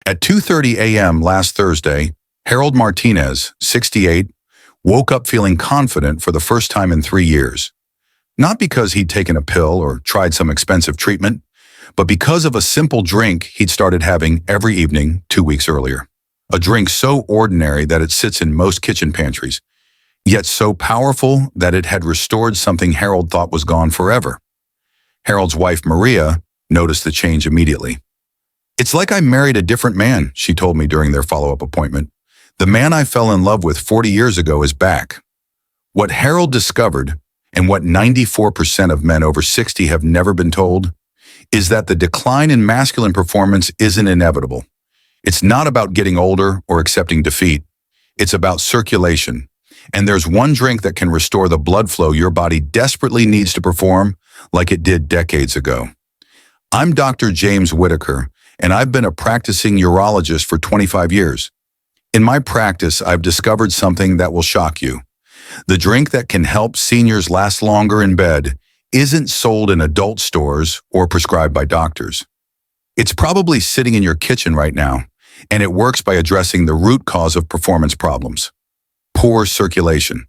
At 2:30 a.m. last Thursday, Harold Martinez, 68, woke up feeling confident for the first time in 3 years. Not because he'd taken a pill or tried some expensive treatment, but because of a simple drink he'd started having every evening 2 weeks earlier. A drink so ordinary that it sits in most kitchen pantries, yet so powerful that it had restored something Harold thought was gone forever. Harold's wife, Maria, noticed the change immediately. "It's like I married a different man," she told me during their follow-up appointment. "The man I fell in love with 40 years ago is back." What Harold discovered, and what 94% of men over 60 have never been told, is that the decline in masculine performance isn't inevitable. It's not about getting older or accepting defeat. It's about circulation. And there's one drink that can restore the blood flow your body desperately needs to perform like it did decades ago. I'm Dr. James Whitaker, and I've been a practicing urologist for 25 years. In my practice, I've discovered something that will shock you. The drink that can help seniors last longer in bed isn't sold in adult stores or prescribed by doctors. It's probably sitting in your kitchen right now, and it works by addressing the root cause of performance problems: poor circulation.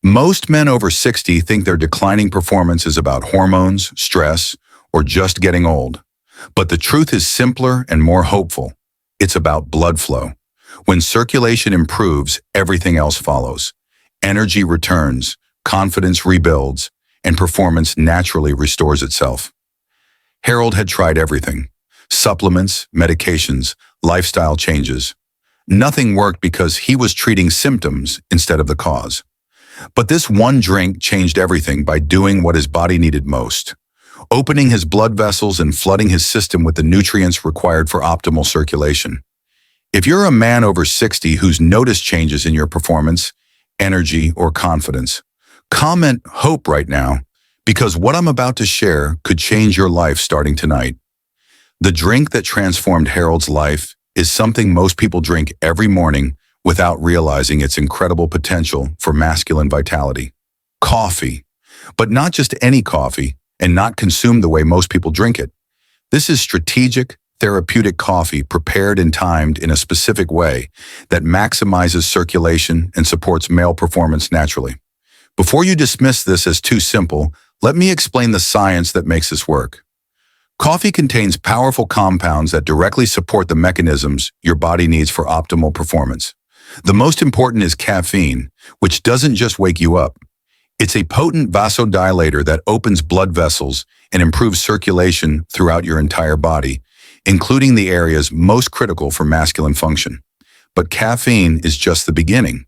Most men over 60 think their declining performance is about hormones, stress, or just getting old. But the truth is simpler and more hopeful. It's about blood flow. When circulation improves, everything else follows. Energy returns, confidence rebuilds, and performance naturally restores itself. Harold had tried everything: supplements, medications, lifestyle changes. Nothing worked because he was treating symptoms instead of the cause. But this one drink changed everything by doing what his body needed most: opening his blood vessels and flooding his system with the nutrients required for optimal circulation. If you're a man over 60 who's noticed changes in your performance, energy, or confidence, comment "hope" right now, because what I'm about to share could change your life starting tonight. The drink that transformed Harold's life is something most people drink every morning without realizing its incredible potential for masculine vitality: coffee. But not just any coffee, and not consumed the way most people drink it. This is strategic, therapeutic coffee prepared and timed in a specific way that maximizes circulation and supports male performance naturally. Before you dismiss this as too simple, let me explain the science that makes this work. Coffee contains powerful compounds that directly support the mechanisms your body needs for optimal performance. The most important is caffeine, which doesn't just wake you up. It's a potent vasodilator that opens blood vessels and improves circulation throughout your entire body, including the areas most critical for masculine function. But caffeine is just the beginning.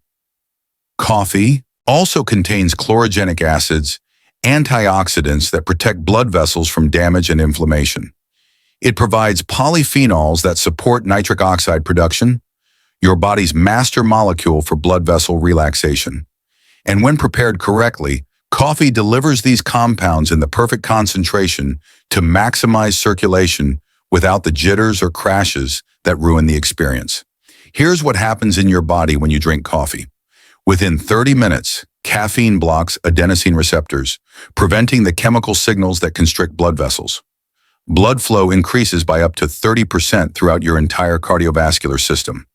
Coffee also contains chlorogenic acids, antioxidants that protect blood vessels from damage and inflammation. It provides polyphenols that support nitric oxide production, your body's master molecule for blood vessel relaxation. And when prepared correctly, coffee delivers these compounds in the perfect concentration to maximize circulation without the jitters or crashes that ruin the experience. Here's what happens in your body when you drink coffee. Within 30 minutes, caffeine blocks adenosine receptors, preventing the chemical signals that constrict blood vessels. Blood flow increases by up to 30% throughout your entire cardiovascular system.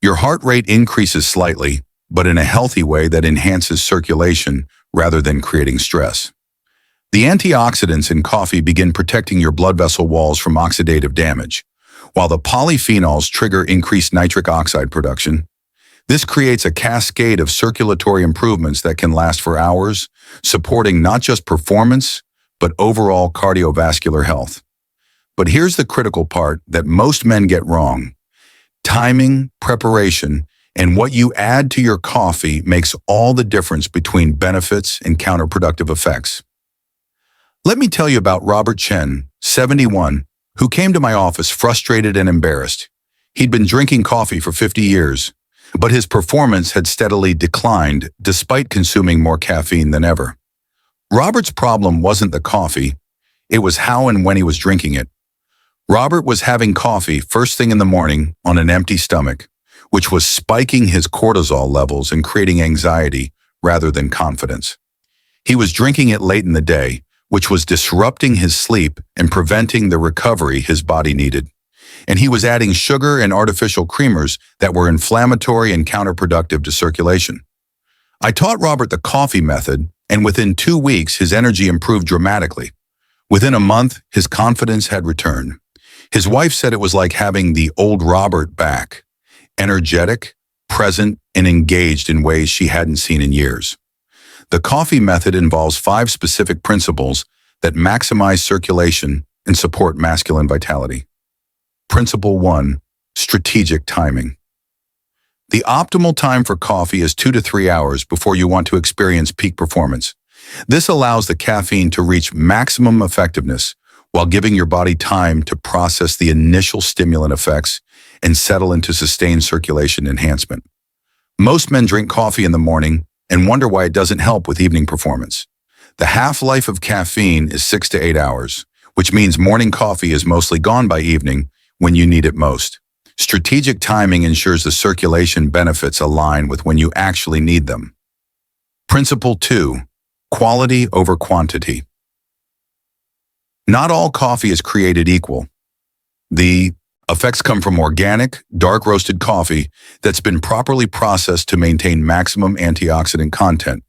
Your heart rate increases slightly, but in a healthy way that enhances circulation rather than creating stress. The antioxidants in coffee begin protecting your blood vessel walls from oxidative damage, while the polyphenols trigger increased nitric oxide production. This creates a cascade of circulatory improvements that can last for hours, supporting not just performance, but overall cardiovascular health. But here's the critical part that most men get wrong. Timing, preparation, and what you add to your coffee makes all the difference between benefits and counterproductive effects. Let me tell you about Robert Chen, 71, who came to my office frustrated and embarrassed. He'd been drinking coffee for 50 years, but his performance had steadily declined despite consuming more caffeine than ever. Robert's problem wasn't the coffee, it was how and when he was drinking it. Robert was having coffee first thing in the morning on an empty stomach, which was spiking his cortisol levels and creating anxiety rather than confidence. He was drinking it late in the day, which was disrupting his sleep and preventing the recovery his body needed. and he was adding sugar and artificial creamers that were inflammatory and counterproductive to circulation. I taught Robert the coffee method, and within 2 weeks, his energy improved dramatically. Within a month, his confidence had returned. His wife said it was like having the old Robert back, energetic, present, and engaged in ways she hadn't seen in years. The coffee method involves 5 specific principles that maximize circulation and support masculine vitality. Principle 1, strategic timing. The optimal time for coffee is 2 to 3 hours before you want to experience peak performance. This allows the caffeine to reach maximum effectiveness while giving your body time to process the initial stimulant effects and settle into sustained circulation enhancement. Most men drink coffee in the morning and wonder why it doesn't help with evening performance. The half-life of caffeine is 6 to 8 hours, which means morning coffee is mostly gone by evening when you need it most. Strategic timing ensures the circulation benefits align with when you actually need them. Principle 2, quality over quantity. Not all coffee is created equal. The effects come from organic, dark roasted coffee that's been properly processed to maintain maximum antioxidant content.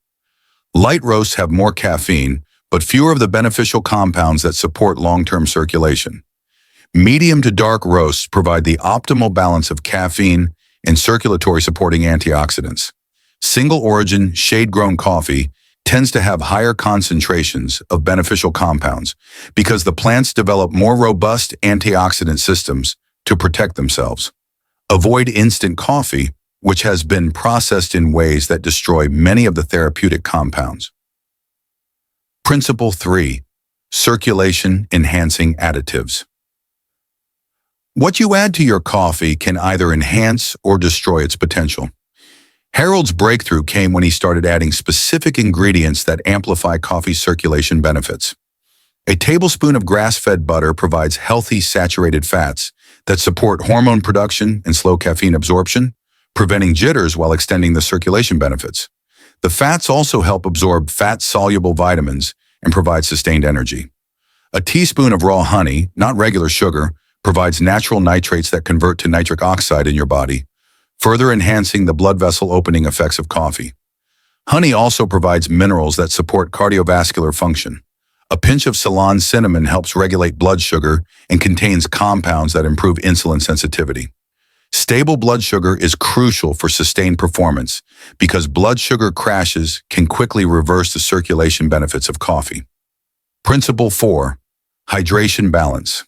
Light roasts have more caffeine, but fewer of the beneficial compounds that support long-term circulation. Medium to dark roasts provide the optimal balance of caffeine and circulatory supporting antioxidants. Single-origin, shade-grown coffee tends to have higher concentrations of beneficial compounds because the plants develop more robust antioxidant systems to protect themselves. Avoid instant coffee, which has been processed in ways that destroy many of the therapeutic compounds. Principle 3, circulation-enhancing additives. What you add to your coffee can either enhance or destroy its potential. Harold's breakthrough came when he started adding specific ingredients that amplify coffee's circulation benefits. A tablespoon of grass-fed butter provides healthy saturated fats that support hormone production and slow caffeine absorption, preventing jitters while extending the circulation benefits. The fats also help absorb fat-soluble vitamins and provide sustained energy. A teaspoon of raw honey, not regular sugar, provides natural nitrates that convert to nitric oxide in your body, further enhancing the blood vessel opening effects of coffee. Honey also provides minerals that support cardiovascular function. A pinch of Ceylon cinnamon helps regulate blood sugar and contains compounds that improve insulin sensitivity. Stable blood sugar is crucial for sustained performance because blood sugar crashes can quickly reverse the circulation benefits of coffee. Principle 4, hydration balance.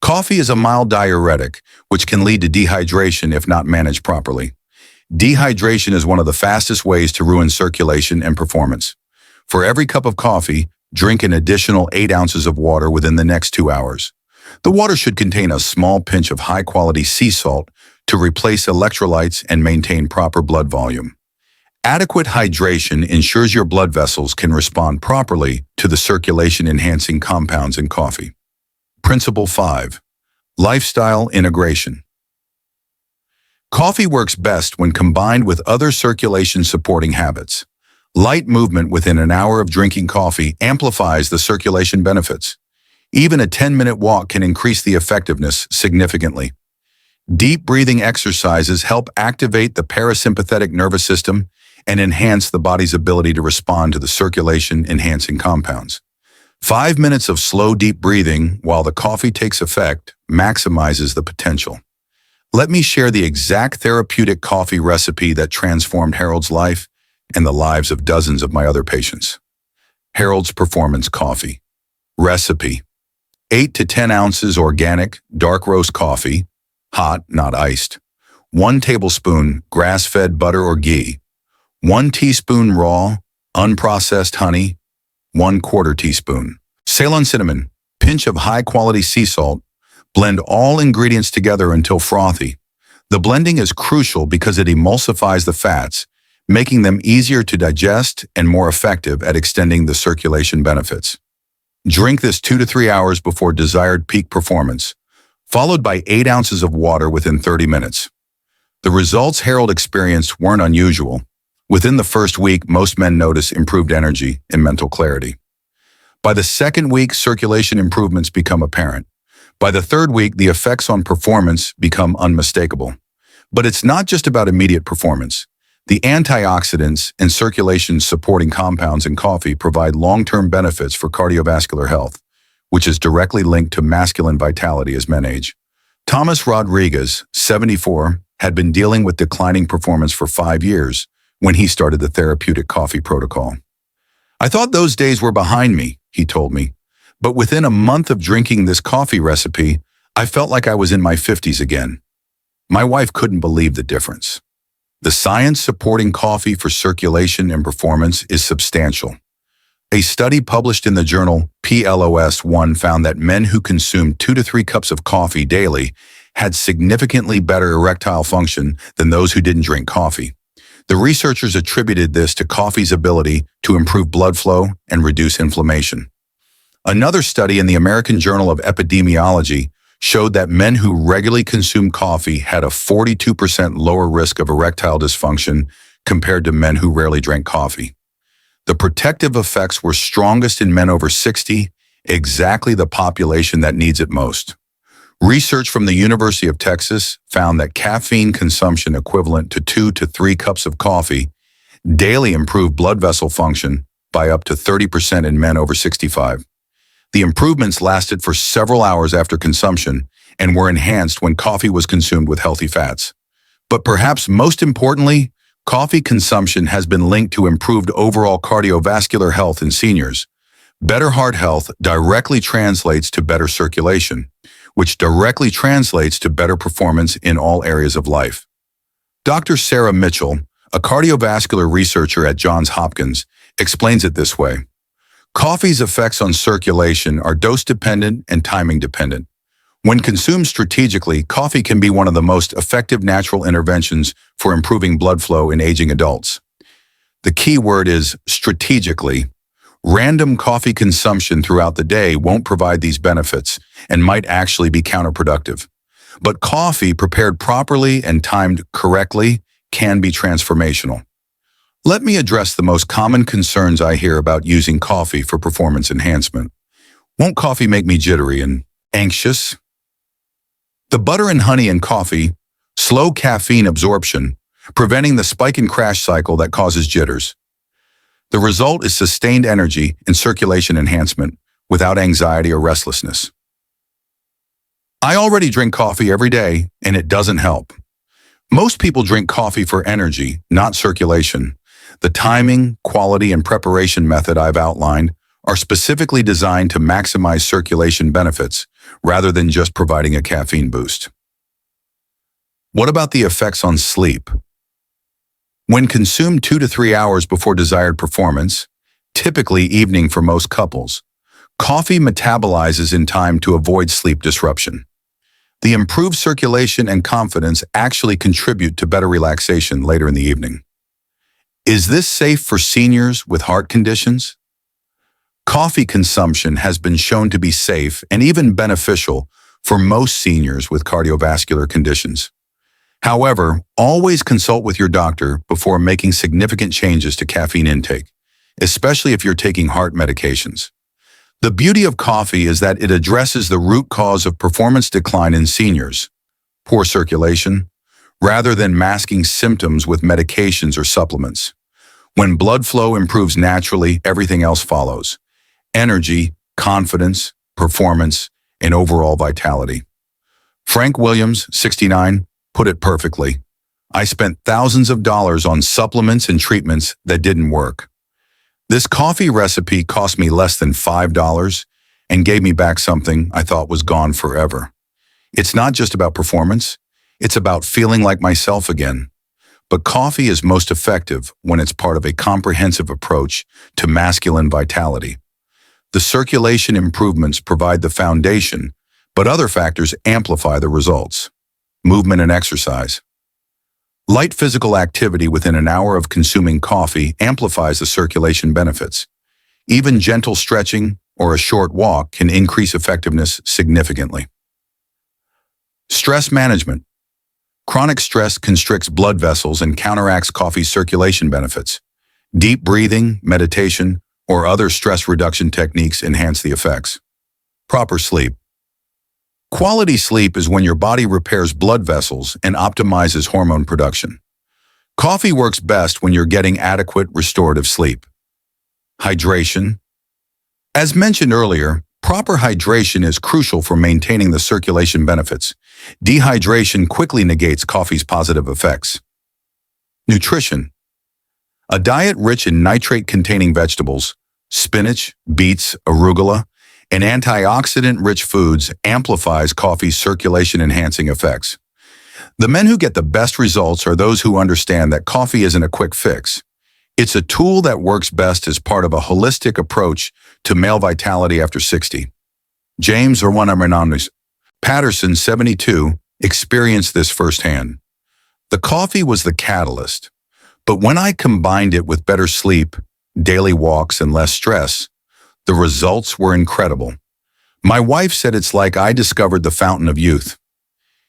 Coffee is a mild diuretic, which can lead to dehydration if not managed properly. Dehydration is one of the fastest ways to ruin circulation and performance. For every cup of coffee, drink an additional 8 ounces of water within the next 2 hours. The water should contain a small pinch of high-quality sea salt to replace electrolytes and maintain proper blood volume. Adequate hydration ensures your blood vessels can respond properly to the circulation-enhancing compounds in coffee. Principle 5, lifestyle integration. Coffee works best when combined with other circulation-supporting habits. Light movement within an hour of drinking coffee amplifies the circulation benefits. Even a 10-minute walk can increase the effectiveness significantly. Deep breathing exercises help activate the parasympathetic nervous system and enhance the body's ability to respond to the circulation-enhancing compounds. 5 minutes of slow, deep breathing while the coffee takes effect maximizes the potential. Let me share the exact therapeutic coffee recipe that transformed Harold's life and the lives of dozens of my other patients. Harold's Performance Coffee. Recipe: 8 to 10 ounces organic, dark roast coffee, hot, not iced. 1 tablespoon grass-fed butter or ghee. 1 teaspoon raw, unprocessed honey. 1/4 teaspoon Ceylon cinnamon, pinch of high-quality sea salt. Blend all ingredients together until frothy. The blending is crucial because it emulsifies the fats, making them easier to digest and more effective at extending the circulation benefits. Drink this 2 to 3 hours before desired peak performance, followed by 8 ounces of water within 30 minutes. The results Harold experienced weren't unusual. Within the first week, most men notice improved energy and mental clarity. By the second week, circulation improvements become apparent. By the third week, the effects on performance become unmistakable. But it's not just about immediate performance. The antioxidants and circulation-supporting compounds in coffee provide long-term benefits for cardiovascular health, which is directly linked to masculine vitality as men age. Thomas Rodriguez, 74, had been dealing with declining performance for 5 years when he started the therapeutic coffee protocol. "I thought those days were behind me," he told me, "but within a month of drinking this coffee recipe, I felt like I was in my 50s again." My wife couldn't believe the difference. The science supporting coffee for circulation and performance is substantial. A study published in the journal PLOS-1 found that men who consumed 2 to 3 cups of coffee daily had significantly better erectile function than those who didn't drink coffee. The researchers attributed this to coffee's ability to improve blood flow and reduce inflammation. Another study in the American Journal of Epidemiology showed that men who regularly consumed coffee had a 42% lower risk of erectile dysfunction compared to men who rarely drank coffee. The protective effects were strongest in men over 60, exactly the population that needs it most. Research from the University of Texas found that caffeine consumption equivalent to 2 to 3 cups of coffee daily improved blood vessel function by up to 30% in men over 65. The improvements lasted for several hours after consumption and were enhanced when coffee was consumed with healthy fats. But perhaps most importantly, coffee consumption has been linked to improved overall cardiovascular health in seniors. Better heart health directly translates to better circulation, which directly translates to better performance in all areas of life. Dr. Sarah Mitchell, a cardiovascular researcher at Johns Hopkins, explains it this way. Coffee's effects on circulation are dose-dependent and timing-dependent. When consumed strategically, coffee can be one of the most effective natural interventions for improving blood flow in aging adults. The key word is strategically. Random coffee consumption throughout the day won't provide these benefits and might actually be counterproductive. But coffee prepared properly and timed correctly can be transformational. Let me address the most common concerns I hear about using coffee for performance enhancement. Won't coffee make me jittery and anxious? The butter and honey in coffee slow caffeine absorption, preventing the spike and crash cycle that causes jitters. The result is sustained energy and circulation enhancement without anxiety or restlessness. I already drink coffee every day, and it doesn't help. Most people drink coffee for energy, not circulation. The timing, quality, and preparation method I've outlined are specifically designed to maximize circulation benefits rather than just providing a caffeine boost. What about the effects on sleep? When consumed 2 to 3 hours before desired performance, typically evening for most couples, coffee metabolizes in time to avoid sleep disruption. The improved circulation and confidence actually contribute to better relaxation later in the evening. Is this safe for seniors with heart conditions? Coffee consumption has been shown to be safe and even beneficial for most seniors with cardiovascular conditions. However, always consult with your doctor before making significant changes to caffeine intake, especially if you're taking heart medications. The beauty of coffee is that it addresses the root cause of performance decline in seniors, poor circulation, rather than masking symptoms with medications or supplements. When blood flow improves naturally, everything else follows. Energy, confidence, performance, and overall vitality. Frank Williams, 69, put it perfectly. I spent thousands of dollars on supplements and treatments that didn't work. This coffee recipe cost me less than $5 and gave me back something I thought was gone forever. It's not just about performance, it's about feeling like myself again. But coffee is most effective when it's part of a comprehensive approach to masculine vitality. The circulation improvements provide the foundation, but other factors amplify the results. Movement and exercise. Light physical activity within an hour of consuming coffee amplifies the circulation benefits. Even gentle stretching or a short walk can increase effectiveness significantly. Stress management. Chronic stress constricts blood vessels and counteracts coffee's circulation benefits. Deep breathing, meditation, or other stress reduction techniques enhance the effects. Proper sleep. Quality sleep is when your body repairs blood vessels and optimizes hormone production. Coffee works best when you're getting adequate restorative sleep. Hydration. As mentioned earlier, proper hydration is crucial for maintaining the circulation benefits. Dehydration quickly negates coffee's positive effects. Nutrition. A diet rich in nitrate-containing vegetables, spinach, beets, arugula, and antioxidant-rich foods amplifies coffee's circulation-enhancing effects. The men who get the best results are those who understand that coffee isn't a quick fix. It's a tool that works best as part of a holistic approach to male vitality after 60. James Hernandez Patterson, 72, experienced this firsthand. The coffee was the catalyst, but when I combined it with better sleep, daily walks, and less stress, the results were incredible. My wife said it's like I discovered the fountain of youth.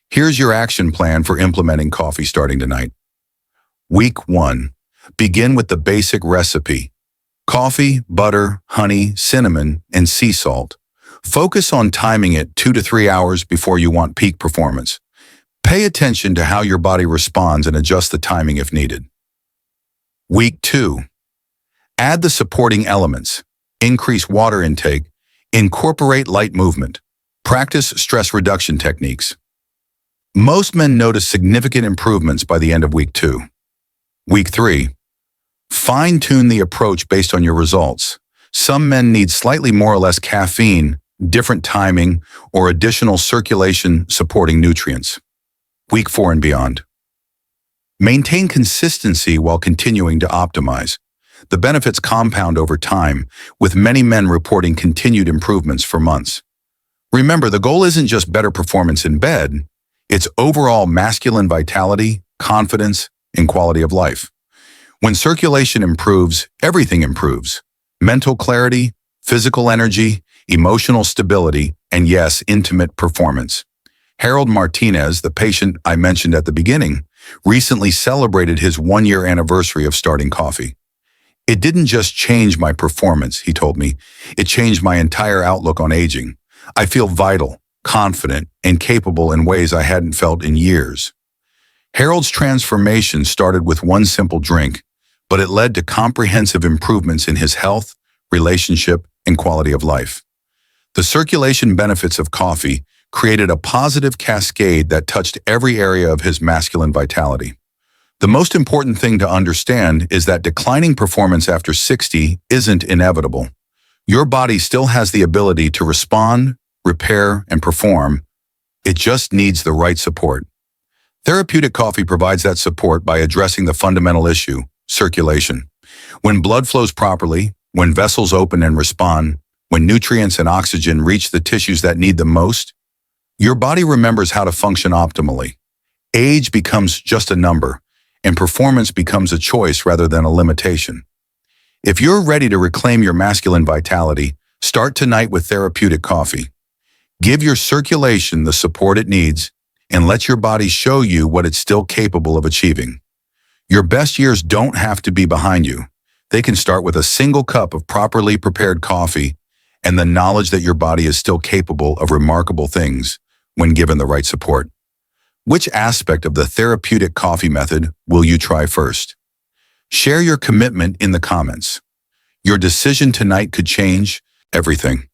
Here's your action plan for implementing coffee starting tonight. Week 1. Begin with the basic recipe. Coffee, butter, honey, cinnamon, and sea salt. Focus on timing it 2 to 3 hours before you want peak performance. Pay attention to how your body responds and adjust the timing if needed. Week 2. Add the supporting elements. Increase water intake. Incorporate light movement. Practice stress reduction techniques. Most men notice significant improvements by the end of week 2. Week 3. Fine-tune the approach based on your results. Some men need slightly more or less caffeine, different timing, or additional circulation-supporting nutrients. Week 4 and beyond. Maintain consistency while continuing to optimize. The benefits compound over time, with many men reporting continued improvements for months. Remember, the goal isn't just better performance in bed, it's overall masculine vitality, confidence, and quality of life. When circulation improves, everything improves. Mental clarity, physical energy, emotional stability, and yes, intimate performance. Harold Martinez, the patient I mentioned at the beginning, recently celebrated his 1-year anniversary of starting coffee. It didn't just change my performance, he told me. It changed my entire outlook on aging. I feel vital, confident, and capable in ways I hadn't felt in years. Harold's transformation started with one simple drink, but it led to comprehensive improvements in his health, relationship, and quality of life. The circulation benefits of coffee created a positive cascade that touched every area of his masculine vitality. The most important thing to understand is that declining performance after 60 isn't inevitable. Your body still has the ability to respond, repair, and perform. It just needs the right support. Therapeutic coffee provides that support by addressing the fundamental issue, circulation. When blood flows properly, when vessels open and respond, when nutrients and oxygen reach the tissues that need them most, your body remembers how to function optimally. Age becomes just a number, and performance becomes a choice rather than a limitation. If you're ready to reclaim your masculine vitality, start tonight with therapeutic coffee. Give your circulation the support it needs, and let your body show you what it's still capable of achieving. Your best years don't have to be behind you. They can start with a single cup of properly prepared coffee and the knowledge that your body is still capable of remarkable things when given the right support. Which aspect of the therapeutic coffee method will you try first? Share your commitment in the comments. Your decision tonight could change everything.